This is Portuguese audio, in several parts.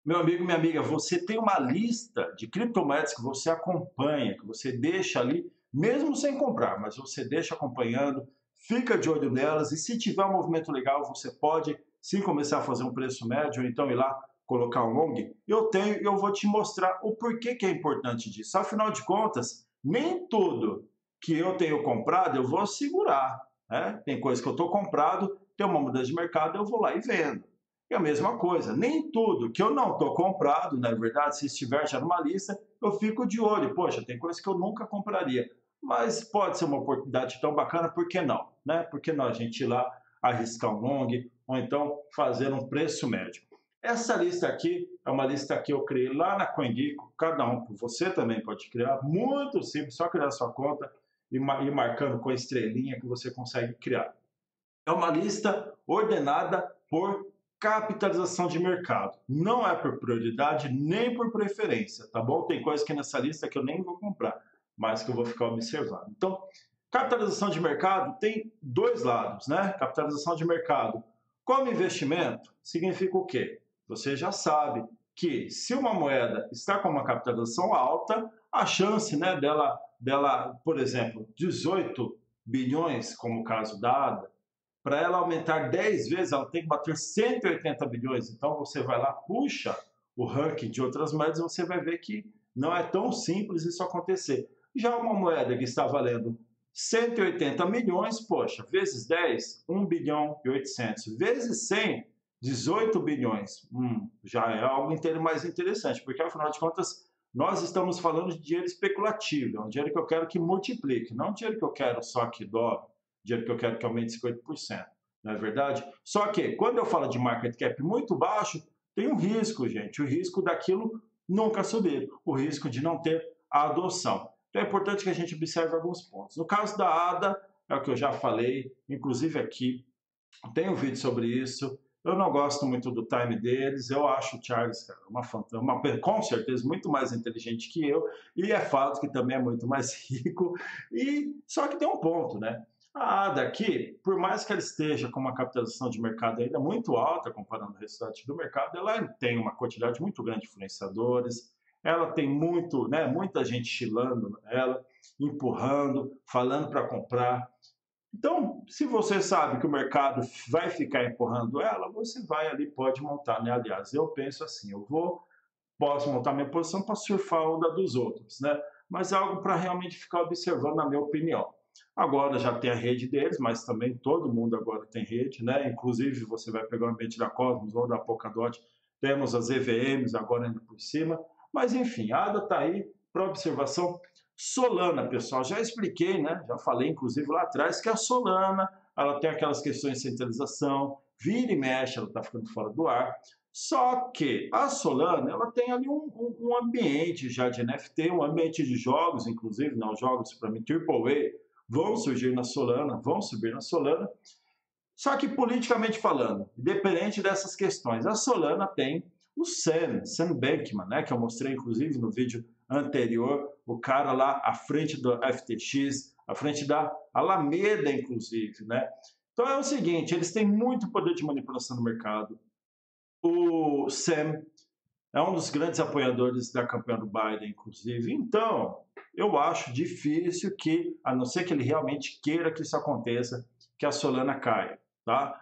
Meu amigo, minha amiga, você tem uma lista de criptomoedas que você acompanha, que você deixa ali, mesmo sem comprar, mas você deixa acompanhando, fica de olho nelas e se tiver um movimento legal, você pode sim começar a fazer um preço médio, ou então ir lá colocar um long. Eu tenho, eu vou te mostrar o porquê que é importante disso. Afinal de contas, nem tudo que eu tenho comprado eu vou segurar, né? Tem coisa que eu estou comprado, tem uma mudança de mercado, eu vou lá e vendo. É a mesma coisa, nem tudo que eu não estou comprado, na verdade, se estiver já numa lista, eu fico de olho. Poxa, tem coisa que eu nunca compraria, mas pode ser uma oportunidade tão bacana, por que não? Né? Por que não a gente ir lá arriscar um long, ou então fazer um preço médio? Essa lista aqui é uma lista que eu criei lá na CoinGecko, cada um, você também pode criar, muito simples, só criar sua conta e ir marcando com a estrelinha que você consegue criar. É uma lista ordenada por capitalização de mercado. Não é por prioridade nem por preferência, tá bom? Tem coisa aqui nessa lista que eu nem vou comprar, mas que eu vou ficar observando. Então, capitalização de mercado tem dois lados, né? Capitalização de mercado como investimento significa o quê? Você já sabe que se uma moeda está com uma capitalização alta, a chance, né, dela, por exemplo, 18 bilhões, como o caso da ADA, para ela aumentar 10 vezes, ela tem que bater 180 bilhões. Então você vai lá, puxa o ranking de outras moedas, e você vai ver que não é tão simples isso acontecer. Já uma moeda que está valendo 180 milhões, poxa, vezes 10, 1 bilhão e 800, vezes 100, 18 bilhões. Já é algo mais interessante, porque afinal de contas, nós estamos falando de dinheiro especulativo, é um dinheiro que eu quero que multiplique, não um dinheiro que eu quero só que dobre, dinheiro que eu quero que aumente 50%, não é verdade? Só que, quando eu falo de market cap muito baixo, tem um risco, gente, o risco daquilo nunca subir, o risco de não ter a adoção. Então é importante que a gente observe alguns pontos. No caso da ADA, é o que eu já falei, inclusive aqui, tem um vídeo sobre isso. Eu não gosto muito do time deles. Eu acho o Charles, cara, com certeza muito mais inteligente que eu. E é fato que também é muito mais rico. E só que tem um ponto, né? A ADA aqui, por mais que ela esteja com uma capitalização de mercado ainda muito alta, comparando o restante do mercado, ela tem uma quantidade muito grande de influenciadores, ela tem muito, né, muita gente chilando ela, empurrando, falando para comprar. Então, se você sabe que o mercado vai ficar empurrando ela, você vai ali, pode montar, né? Aliás, eu penso assim, posso montar minha posição para surfar a onda dos outros, né? Mas é algo para realmente ficar observando, na minha opinião. Agora já tem a rede deles, mas também todo mundo agora tem rede, né? Inclusive, você vai pegar o ambiente da Cosmos ou da Polkadot, temos as EVMs agora indo por cima. Mas, enfim, a ADA está aí para observação. Solana, pessoal, já expliquei, né? Já falei, inclusive, lá atrás, que a Solana, ela tem aquelas questões de centralização, vira e mexe, ela está ficando fora do ar. Só que a Solana, ela tem ali um ambiente já de NFT, um ambiente de jogos, inclusive, não, jogos para mim, AAA, vão surgir na Solana, vão subir na Solana. Só que politicamente falando, independente dessas questões, a Solana tem o Sam Bankman, né, que eu mostrei inclusive no vídeo anterior, o cara lá à frente do FTX, à frente da Alameda, inclusive, né? Então é o seguinte, eles têm muito poder de manipulação no mercado. O Sam é um dos grandes apoiadores da campanha do Biden, inclusive. Então, eu acho difícil que, a não ser que ele realmente queira que isso aconteça, que a Solana caia, tá?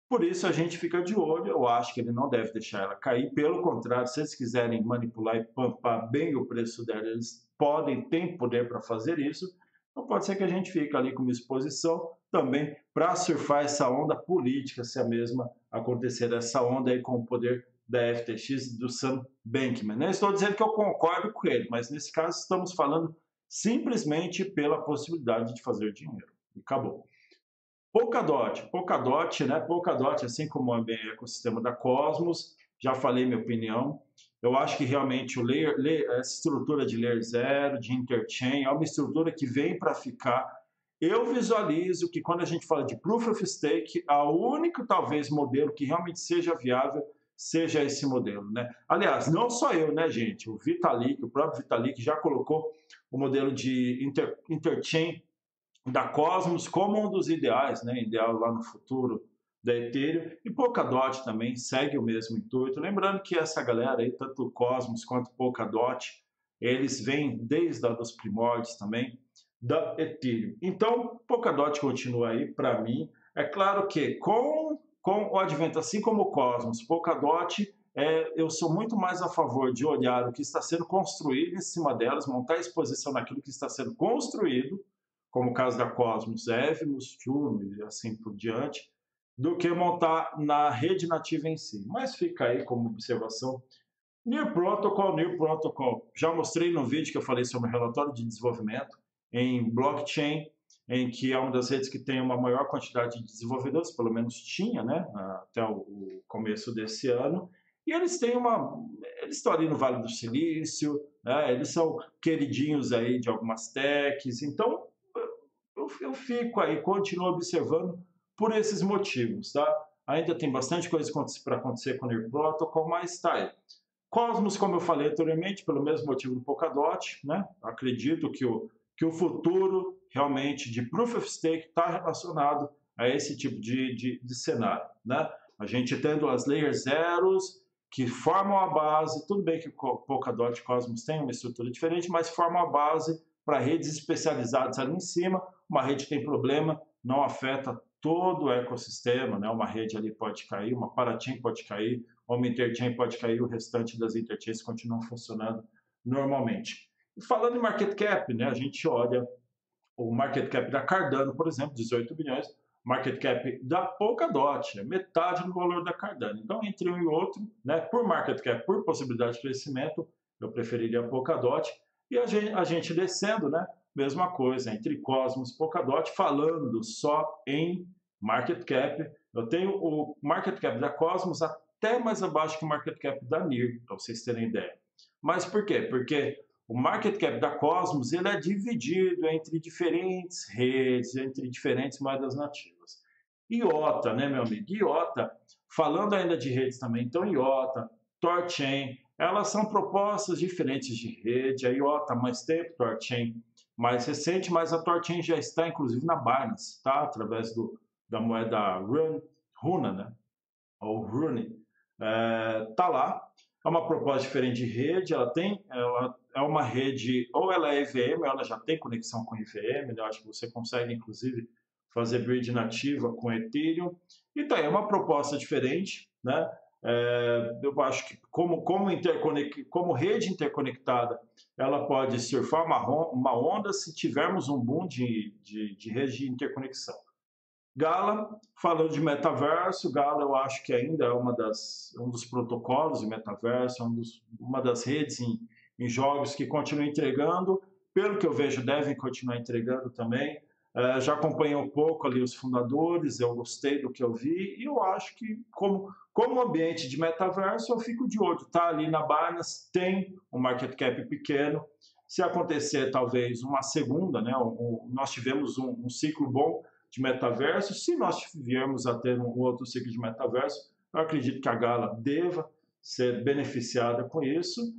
Por isso a gente fica de olho, eu acho que ele não deve deixar ela cair, pelo contrário, se eles quiserem manipular e pampar bem o preço dela, eles podem, têm poder para fazer isso, então pode ser que a gente fique ali com uma exposição também para surfar essa onda política, se a mesma acontecer essa onda aí com o poder da FTX do Sam Bankman. Não estou dizendo que eu concordo com ele, mas nesse caso estamos falando simplesmente pela possibilidade de fazer dinheiro. E acabou. Polkadot, né? Polkadot, assim como o ecossistema da Cosmos, já falei minha opinião. Eu acho que realmente essa estrutura de Layer 0, de Interchain, é uma estrutura que vem para ficar. Eu visualizo que quando a gente fala de Proof of Stake, a único, talvez, modelo que realmente seja viável seja esse modelo, né? Aliás, não só eu, né, gente? O próprio Vitalik já colocou o modelo de Interchain da Cosmos como um dos ideais, né? Ideal lá no futuro, da Ethereum, e Polkadot também segue o mesmo intuito. Lembrando que essa galera aí, tanto o Cosmos quanto o Polkadot, eles vêm desde os primórdios também da Ethereum. Então, Polkadot continua aí para mim. É claro que com o advento, assim como o Cosmos, Polkadot, eu sou muito mais a favor de olhar o que está sendo construído em cima delas, montar a exposição naquilo que está sendo construído, como o caso da Cosmos, Evmos, Chume e assim por diante, do que montar na rede nativa em si. Mas fica aí como observação. Near Protocol, já mostrei no vídeo que eu falei sobre o relatório de desenvolvimento em blockchain, em que é uma das redes que tem uma maior quantidade de desenvolvedores, pelo menos tinha, né, até o começo desse ano, e eles estão ali no Vale do Silício, né, eles são queridinhos aí de algumas techs, então eu fico aí, continuo observando por esses motivos, tá? Ainda tem bastante coisa para acontecer com o Near Protocol, mas está aí. Cosmos, como eu falei anteriormente, pelo mesmo motivo do Polkadot, né? Acredito que o futuro realmente de Proof of Stake está relacionado a esse tipo de cenário, né? A gente tendo as Layer Zeros que formam a base, tudo bem que o Polkadot e Cosmos têm uma estrutura diferente, mas formam a base para redes especializadas ali em cima. Uma rede tem problema, não afeta todo o ecossistema, né? Uma rede ali pode cair, uma parachain pode cair, uma interchain pode cair, o restante das interchains continuam funcionando normalmente. E falando em market cap, né? A gente olha o market cap da Cardano, por exemplo, 18 bilhões, market cap da Polkadot, metade do valor da Cardano. Então, entre um e outro, né, por market cap, por possibilidade de crescimento, eu preferiria a Polkadot. E a gente descendo, né, mesma coisa, entre Cosmos e Polkadot, falando só em market cap. Eu tenho o market cap da Cosmos até mais abaixo que o market cap da NIR, para vocês terem ideia. Mas por quê? Porque o market cap da Cosmos ele é dividido entre diferentes redes, entre diferentes moedas nativas. IOTA, né, meu amigo? IOTA, falando ainda de redes também, então IOTA, THORChain, elas são propostas diferentes de rede. A IOTA há mais tempo, THORChain mais recente, mas a THORChain já está inclusive na Binance, tá? Através da moeda Runa, né? Ou Rune, tá lá. É uma proposta diferente de rede, ela é uma rede, ou ela é EVM, ou ela já tem conexão com EVM, né? Eu acho que você consegue, inclusive, fazer bridge nativa com Ethereum. Então, é uma proposta diferente, né? Eu acho que como rede interconectada, ela pode surfar uma onda se tivermos um boom de rede de interconexão. Gala, falando de metaverso, Gala eu acho que ainda é um dos protocolos de metaverso, uma das redes em jogos que continua entregando, pelo que eu vejo devem continuar entregando também. Já acompanhei um pouco ali os fundadores, eu gostei do que eu vi e eu acho que como ambiente de metaverso eu fico de olho, tá ali na Binance, tem um market cap pequeno, se acontecer talvez uma segunda, né, nós tivemos um ciclo bom de metaverso, se nós viermos a ter um outro ciclo de metaverso, eu acredito que a Gala deva ser beneficiada com isso.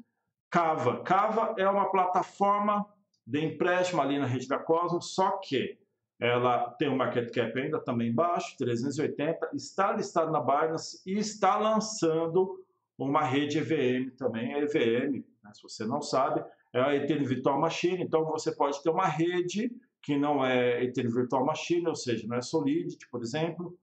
Cava é uma plataforma de empréstimo ali na rede da Cosmos, só que ela tem um market cap ainda também baixo, 380, está listada na Binance e está lançando uma rede EVM também. A EVM, né, se você não sabe, é a Ethereum Virtual Machine, então você pode ter uma rede que não é Ethereum Virtual Machine, ou seja, não é Solidity, por exemplo,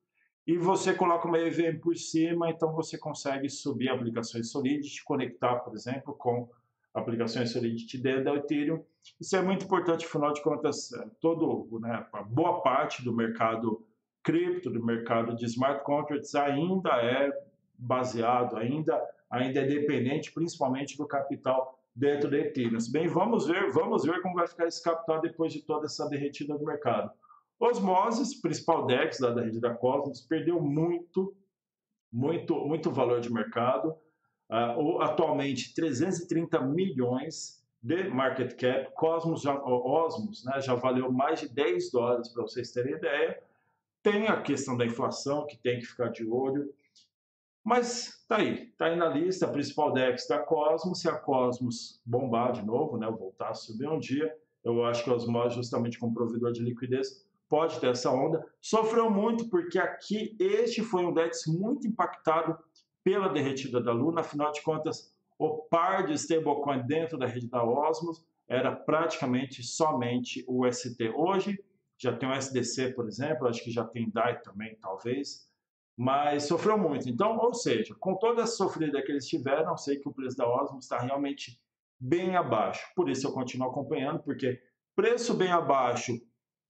e você coloca uma EVM por cima, então você consegue subir aplicações Solidity, conectar, por exemplo, com aplicações Solidity dentro da Ethereum. Isso é muito importante, afinal de contas, a boa parte do mercado cripto, do mercado de smart contracts ainda é baseado, ainda é dependente principalmente do capital dentro da Ethereum. Bem, vamos ver como vai ficar esse capital depois de toda essa derretida do mercado. Osmosis, principal DEX da rede da Cosmos, perdeu muito valor de mercado. Atualmente, 330 milhões de market cap. Osmos, né, já valeu mais de 10 dólares, para vocês terem ideia. Tem a questão da inflação, que tem que ficar de olho. Mas tá aí na lista, a principal DEX da Cosmos. Se a Cosmos bombar de novo, né, voltar a subir um dia, eu acho que a Osmose, justamente como provedor de liquidez, pode ter essa onda. Sofreu muito porque aqui este foi um DEX muito impactado pela derretida da Luna, afinal de contas, o par de stablecoin dentro da rede da Osmos era praticamente somente o UST. Hoje já tem o SDC, por exemplo, acho que já tem DAI também, talvez, mas sofreu muito. Então, ou seja, com toda a sofrida que eles tiveram, sei que o preço da Osmos está realmente bem abaixo. Por isso eu continuo acompanhando, porque preço bem abaixo,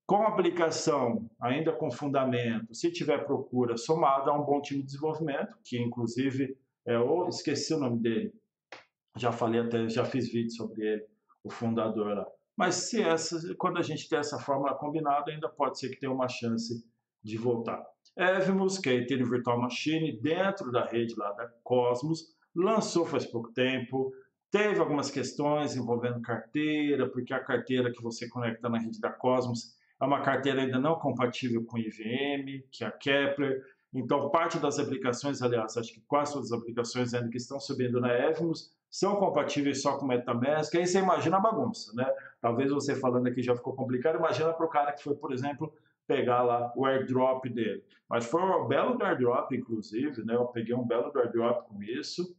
com aplicação ainda com fundamento, se tiver procura, somado a um bom time de desenvolvimento, que inclusive esqueci o nome dele, já falei até, já fiz vídeo sobre ele, o fundador lá. Mas quando a gente tem essa fórmula combinada, ainda pode ser que tenha uma chance de voltar. Evmos, que é a Ethereum Virtual Machine, dentro da rede lá da Cosmos, lançou faz pouco tempo, teve algumas questões envolvendo carteira, porque a carteira que você conecta na rede da Cosmos é uma carteira ainda não compatível com IVM, que é a Kepler. Então, parte das aplicações, aliás, acho que quase todas as aplicações ainda que estão subindo na Evmos são compatíveis só com MetaMask. Aí você imagina a bagunça, né? Talvez você falando aqui já ficou complicado. Imagina para o cara que foi, por exemplo, pegar lá o airdrop dele. Mas foi um belo airdrop, inclusive, né? Eu peguei um belo airdrop com isso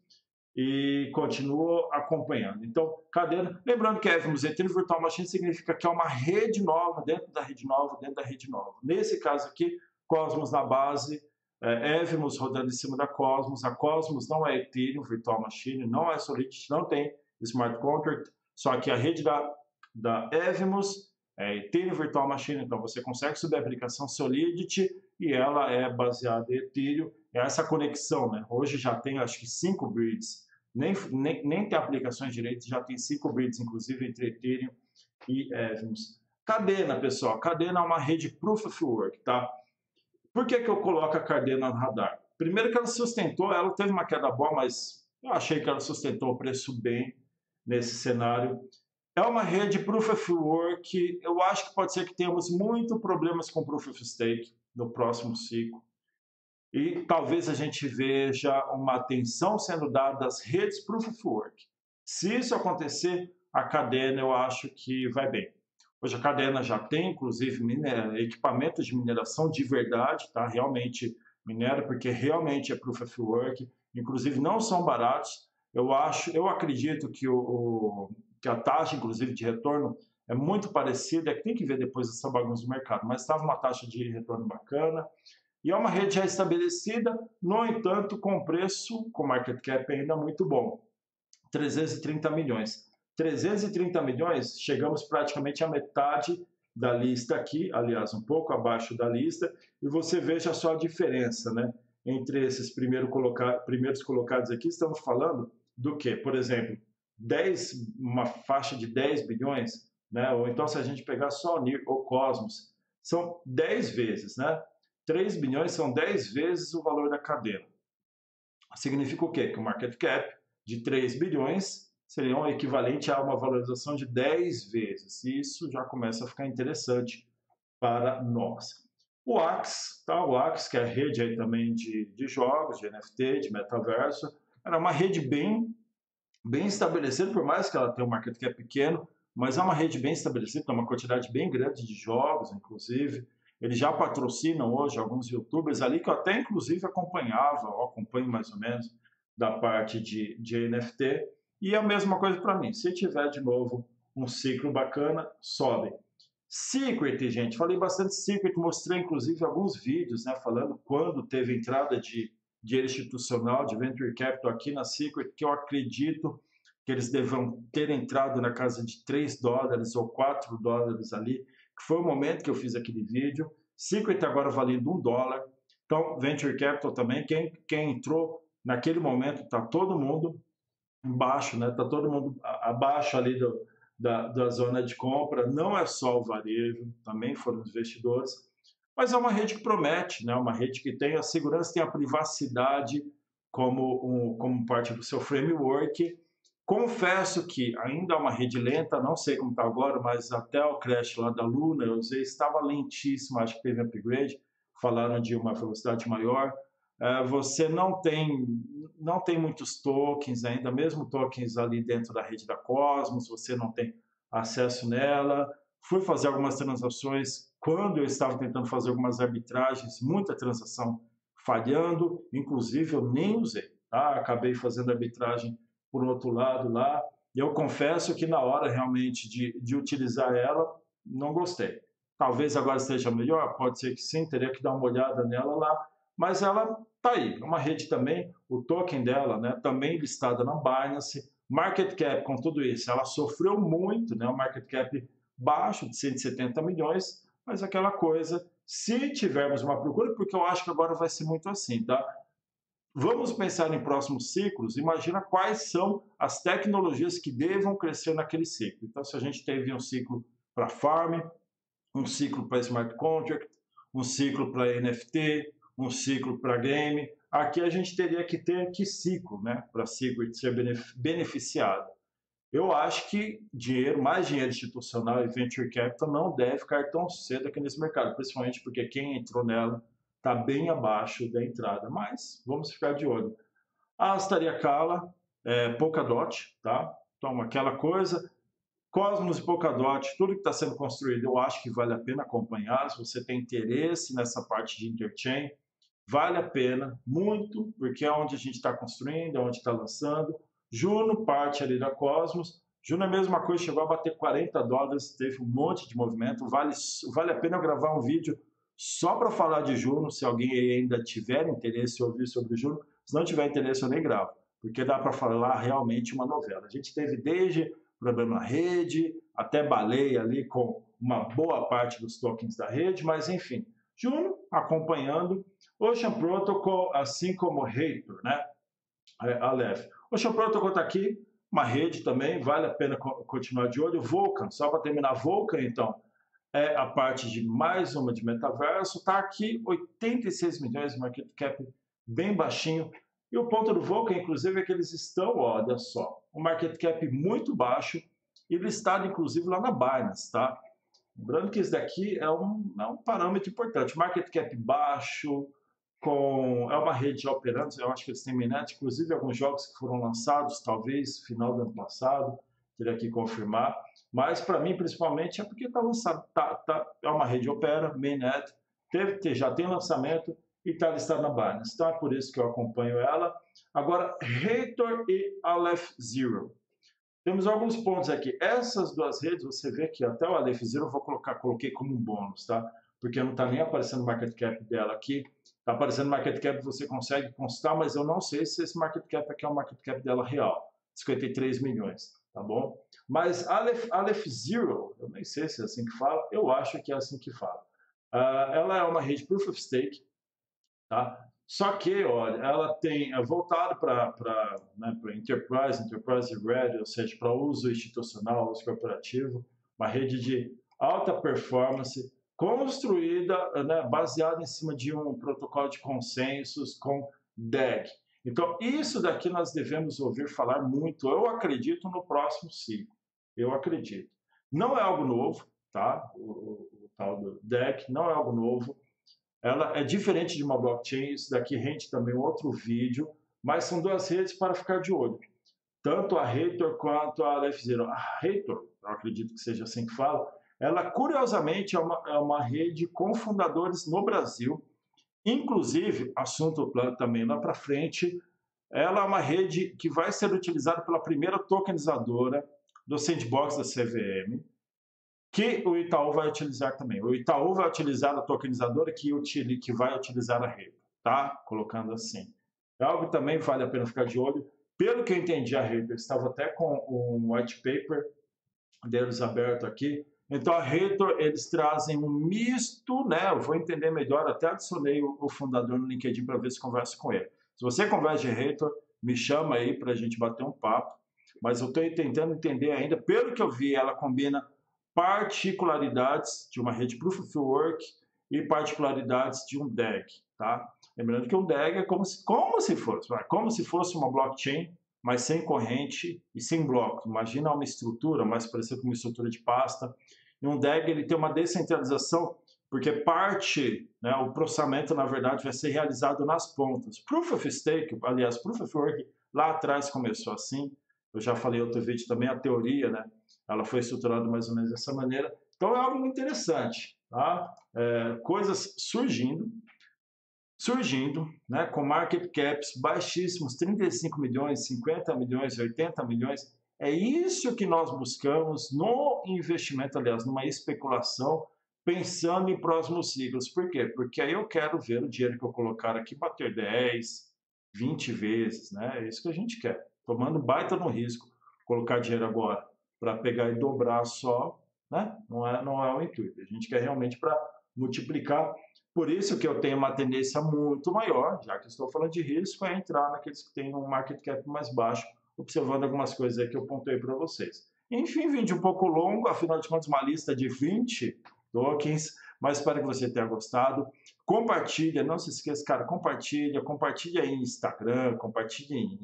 e continuo acompanhando. Então, cadeira. Lembrando que Evmos, Ethereum Virtual Machine, significa que é uma rede nova dentro da rede nova, dentro da rede nova. Nesse caso aqui, Cosmos na base, Evmos rodando em cima da Cosmos. A Cosmos não é Ethereum Virtual Machine, não é Solidity, não tem Smart Contract, só que a rede da Evmos é Ethereum Virtual Machine, então você consegue subir a aplicação Solidity e ela é baseada em Ethereum. É essa conexão, né? Hoje já tem acho que 5 bridges, nem tem aplicações direito, já tem 5 bridges, inclusive entre Ethereum e Evmos. Cadena, pessoal, Cadena é uma rede Proof of Work, tá? Por que eu coloco a Cardano no radar? Primeiro que ela sustentou, ela teve uma queda boa, mas eu achei que ela sustentou o preço bem nesse cenário. É uma rede Proof of Work, eu acho que pode ser que tenhamos muito problemas com Proof of Stake no próximo ciclo. E talvez a gente veja uma atenção sendo dada às redes Proof of Work. Se isso acontecer, a Cadena eu acho que vai bem. Hoje a Cadena já tem, inclusive, equipamentos de mineração de verdade, tá? Realmente minera, porque realmente é Proof of Work. Inclusive não são baratos. Eu acredito que a taxa, inclusive, de retorno é muito parecida. Tem que ver depois essa bagunça do mercado, mas estava uma taxa de retorno bacana. E é uma rede já estabelecida, no entanto, com preço, com market cap ainda muito bom. 330 milhões. 330 milhões, chegamos praticamente à metade da lista aqui, aliás, um pouco abaixo da lista, e você veja só a diferença, né? Entre esses primeiros colocados aqui, estamos falando do quê? Por exemplo, uma faixa de 10 bilhões, né? Ou então, se a gente pegar só o Cosmos, são 10 vezes, né? 3 bilhões são 10 vezes o valor da Cadena. Significa o quê? Que o market cap de 3 bilhões seria um equivalente a uma valorização de 10 vezes. E isso já começa a ficar interessante para nós. O Axie, tá? O Axie, que é a rede aí também de jogos, de NFT, de metaverso, era uma rede bem estabelecida, por mais que ela tenha um market cap pequeno, mas é uma rede bem estabelecida, tem uma quantidade bem grande de jogos, inclusive. Eles já patrocinam hoje alguns youtubers ali que eu até inclusive acompanho mais ou menos da parte de NFT. E a mesma coisa para mim. Se tiver de novo um ciclo bacana, sobe. Secret, gente, falei bastante Secret, mostrei inclusive alguns vídeos, né, falando quando teve entrada de dinheiro institucional, de venture capital aqui na Secret, que eu acredito que eles devam ter entrado na casa de 3 dólares ou 4 dólares ali, que foi o momento que eu fiz aquele vídeo. Secret agora valendo 1 dólar. Então, Venture Capital também, quem entrou naquele momento, está todo mundo embaixo, né? Está todo mundo abaixo ali da zona de compra. Não é só o varejo, também foram os investidores. Mas é uma rede que promete, né? Uma rede que tem a segurança, tem a privacidade como parte do seu framework. Confesso que ainda é uma rede lenta, não sei como está agora, mas até o crash lá da Luna, eu usei, estava lentíssimo, acho que teve upgrade, falaram de uma velocidade maior. Você não tem muitos tokens ainda, mesmo tokens ali dentro da rede da Cosmos, você não tem acesso nela. Fui fazer algumas transações quando eu estava tentando fazer algumas arbitragens, muita transação falhando, inclusive eu nem usei, tá? Acabei fazendo arbitragem por outro lado lá, e eu confesso que na hora realmente de utilizar ela, não gostei. Talvez agora esteja melhor, pode ser que sim, teria que dar uma olhada nela lá, mas ela tá aí, é uma rede também, o token dela, né, também listada na Binance, market cap com tudo isso, ela sofreu muito, né, o market cap baixo de 170 milhões, mas aquela coisa, se tivermos uma procura, porque eu acho que agora vai ser muito assim, tá? Vamos pensar em próximos ciclos, imagina quais são as tecnologias que devam crescer naquele ciclo. Então, se a gente teve um ciclo para farm, um ciclo para smart contract, um ciclo para NFT, um ciclo para game, aqui a gente teria que ter que ciclo, né, para Secret ser beneficiado. Eu acho que mais dinheiro institucional e venture capital não deve ficar tão cedo aqui nesse mercado, principalmente porque quem entrou nela está bem abaixo da entrada, mas vamos ficar de olho. A Astaria Kala, Polkadot, tá? Então, aquela coisa, Cosmos e Polkadot, tudo que está sendo construído, eu acho que vale a pena acompanhar. Se você tem interesse nessa parte de interchain, vale a pena muito, porque é onde a gente está construindo, é onde está lançando. Juno, parte ali da Cosmos. Juno é a mesma coisa, chegou a bater $40, teve um monte de movimento. Vale a pena eu gravar um vídeo só para falar de Juno, se alguém ainda tiver interesse em ouvir sobre Juno. Se não tiver interesse, eu nem gravo, porque dá para falar realmente uma novela. A gente teve desde problema na rede, até baleia ali com uma boa parte dos tokens da rede, mas enfim, Juno acompanhando, Ocean Protocol, assim como Hathor, né? Aleph. Ocean Protocol está aqui, uma rede também, vale a pena continuar de olho. Vulcan, só para terminar, Vulcan, então, é a parte de mais uma de metaverso, está aqui 86 milhões de market cap, bem baixinho. E o ponto do Vulcan, inclusive, é que eles estão, olha só, um market cap muito baixo e listado, inclusive, lá na Binance, tá? Lembrando que isso daqui é um parâmetro importante. Market cap baixo, é uma rede já operando, eu acho que eles têm mainnet, inclusive alguns jogos que foram lançados, talvez, final do ano passado, teria que confirmar. Mas, para mim, principalmente, é porque está lançado, é uma rede opera, mainnet, já tem lançamento e está listada na Binance. Então, é por isso que eu acompanho ela. Agora, Hathor e Aleph Zero. Temos alguns pontos aqui. Essas duas redes, você vê que até o Aleph Zero eu coloquei como um bônus, tá? Porque não está nem aparecendo o market cap dela aqui. Está aparecendo market cap, você consegue constar, mas eu não sei se esse market cap aqui é o market cap dela real. 53 milhões, tá bom? Mas Aleph Zero, eu nem sei se é assim que fala, eu acho que é assim que fala. Ela é uma rede Proof of Stake, tá? Só que, olha, ela é voltado para Enterprise Ready, ou seja, para uso institucional, uso corporativo, uma rede de alta performance, construída, né, baseada em cima de um protocolo de consensos com DEG. Então, isso daqui nós devemos ouvir falar muito, eu acredito, no próximo ciclo. Eu acredito. Não é algo novo, tá? O tal do DEG não é algo novo. Ela é diferente de uma blockchain, isso daqui rende também outro vídeo, mas são duas redes para ficar de olho. Tanto a Hathor quanto a Aleph Zero. A Hathor, eu acredito que seja assim que fala, ela curiosamente é uma rede com fundadores no Brasil, inclusive, assunto também lá para frente, ela é uma rede que vai ser utilizada pela primeira tokenizadora do sandbox da CVM, que o Itaú vai utilizar também. O Itaú vai utilizar a tokenizadora que vai utilizar a rede, tá? Colocando assim. É algo que também vale a pena ficar de olho. Pelo que eu entendi, a rede estava até com um white paper deles aberto aqui. Então, a Hathor, eles trazem um misto, né? Eu vou entender melhor, até adicionei o fundador no LinkedIn para ver se converso com ele. Se você conversa de Hathor, me chama aí para a gente bater um papo. Mas eu estou tentando entender ainda. Pelo que eu vi, ela combina particularidades de uma rede Proof of Work e particularidades de um DEG, tá? Lembrando que um DEG é como se fosse uma blockchain, mas sem corrente e sem bloco. Imagina uma estrutura mais parecida com uma estrutura de pasta. E um DEG ele tem uma descentralização, porque parte, né, o processamento, na verdade, vai ser realizado nas pontas. Proof of Stake, aliás, Proof of Work, lá atrás começou assim. Eu já falei em outro vídeo também, a teoria, né? Ela foi estruturada mais ou menos dessa maneira. Então é algo muito interessante. tá? Coisas surgindo, né, com market caps baixíssimos, 35 milhões, 50 milhões, 80 milhões. É isso que nós buscamos no investimento, aliás, numa especulação, pensando em próximos ciclos. Por quê? Porque aí eu quero ver o dinheiro que eu colocar aqui bater 10, 20 vezes, né? É isso que a gente quer. Tomando baita no risco, colocar dinheiro agora para pegar e dobrar só, né? Não é o intuito. A gente quer realmente para multiplicar. Por isso que eu tenho uma tendência muito maior, já que estou falando de risco, é entrar naqueles que têm um market cap mais baixo, observando algumas coisas aí que eu pontei para vocês. Enfim, vídeo um pouco longo, afinal de contas, uma lista de 20 tokens, mas espero que você tenha gostado. Compartilha, não se esqueça, cara, compartilha aí em Instagram, compartilha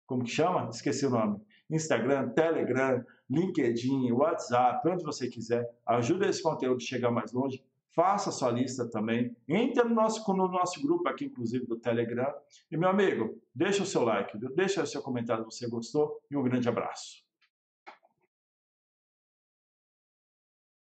como que chama? Esqueci o nome. Instagram, Telegram, LinkedIn, WhatsApp, onde você quiser. Ajuda esse conteúdo a chegar mais longe. Faça a sua lista também. Entre no nosso grupo aqui, inclusive, do Telegram. E, meu amigo, deixa o seu like, deixa o seu comentário se você gostou e um grande abraço.